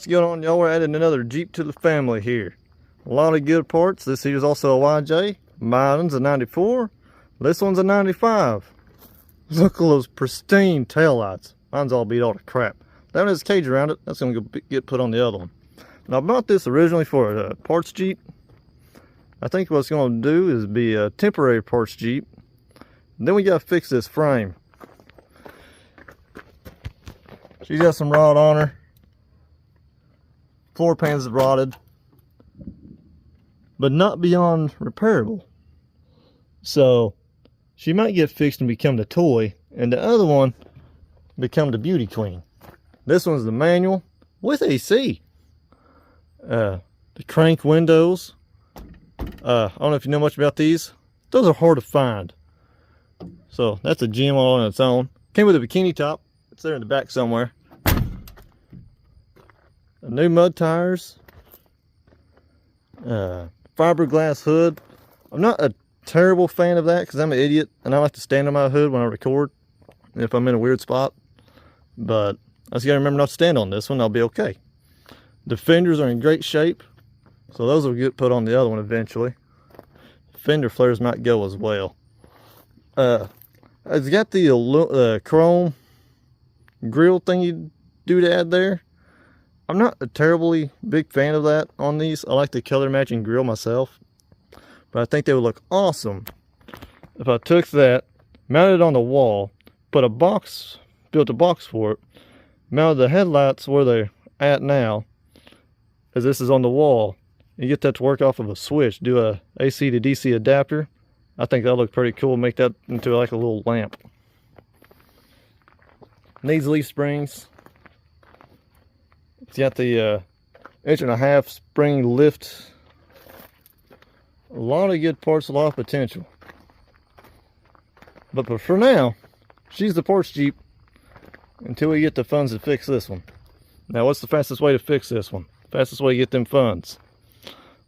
What's going on, y'all? We're adding another Jeep to the family here. A lot of good parts. This here's also a YJ. Mine's a 94. This one's a 95. Look at those pristine taillights. Mine's all beat all to crap. That one has a cage around it. That's going to get put on the other one. Now, I bought this originally for a parts Jeep. I think what it's going to do is be a temporary parts Jeep. And then we got to fix this frame. She's got some rot on her. Floor pans is rotted, but not beyond repairable. So she might get fixed and become the toy, and the other one become the beauty queen. This one's the manual with AC. The crank windows. I don't know if you know much about these. Those are hard to find. So that's a gem all on its own. Came with a bikini top. It's there in the back somewhere. New mud tires, fiberglass hood. I'm not a terrible fan of that because I'm an idiot and I like to stand on my hood when I record if I'm in a weird spot, but I just gotta remember not to stand on this one. I'll be okay. The fenders are in great shape, so those will get put on the other one eventually. Fender flares might go as well. It's got the chrome grill thing you do to add there. I'm not a terribly big fan of that on these. I like the color matching grill myself, but I think they would look awesome if I took that, mounted it on the wall, put a box, built a box for it, mounted the headlights where they're at now, as this is on the wall. You get that to work off of a switch, do a AC to DC adapter. I think that'll look pretty cool. Make that into like a little lamp. Needs leaf springs. It's got the 1.5 inch spring lift. A lot of good parts, a lot of potential. But for now, she's the parts Jeep until we get the funds to fix this one. Now, what's the fastest way to fix this one? Fastest way to get them funds?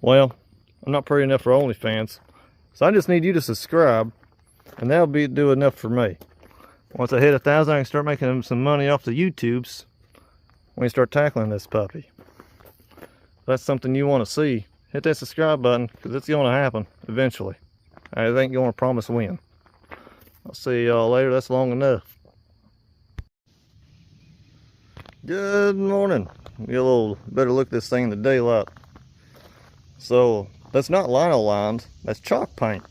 Well, I'm not pretty enough for OnlyFans, so I just need you to subscribe, and that'll do enough for me. Once I hit 1,000, I can start making some money off the YouTubes. When you start tackling this puppy. If that's something you want to see, hit that subscribe button, because it's going to happen eventually. I ain't going to promise when. I'll see y'all later. That's long enough. Good morning. Get a little better look at this thing in the daylight. So that's not lino lines, that's chalk paint.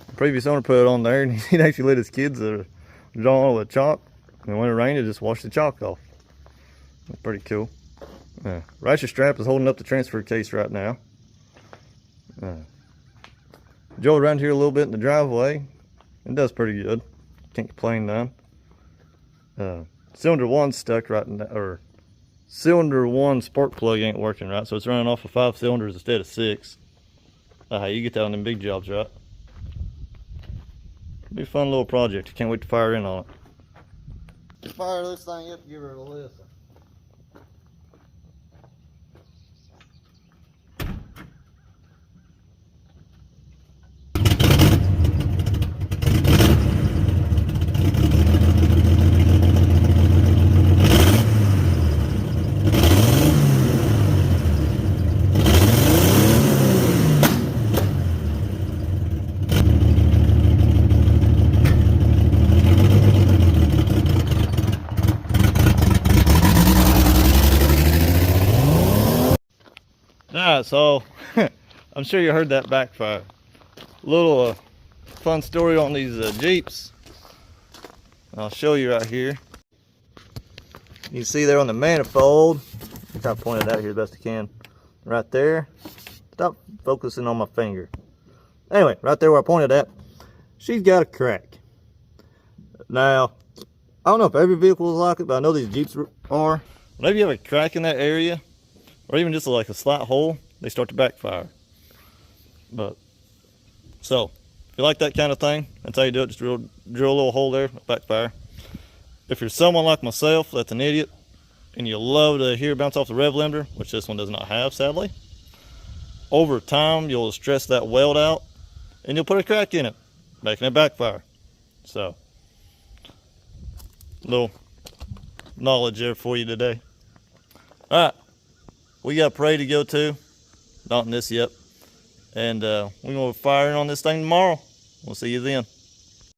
The previous owner put it on there, and he'd actually let his kids draw on with chalk, and when it rained, it just washed the chalk off. Pretty cool. Ratchet strap is holding up the transfer case right now. Drove around here a little bit in the driveway. It does pretty good. Can't complain none. Cylinder 1's stuck right now, or cylinder 1 spark plug ain't working right, so it's running off of 5 cylinders instead of 6. You get that on them big jobs, right? Be a fun little project. Can't wait to fire in on it. Fire this thing up, give her a listen. Alright, so I'm sure you heard that backfire. Little fun story on these Jeeps. I'll show you right here. You can see there on the manifold. I'll try to point it out here the best I can. Right there. Stop focusing on my finger. Anyway, right there where I pointed at, she's got a crack. Now, I don't know if every vehicle is like it, but I know these Jeeps are. Whenever you have a crack in that area, or even just like a slight hole, they start to backfire. But so if you like that kind of thing, that's how you do it. Just drill a little hole there, backfire. If you're someone like myself that's an idiot and you love to hear bounce off the rev limiter, which this one does not have sadly, over time you'll stress that weld out and you'll put a crack in it, making it backfire. So little knowledge there for you today. All right, we got a parade to go to. Not in this yet. And we're going to fire in on this thing tomorrow. We'll see you then.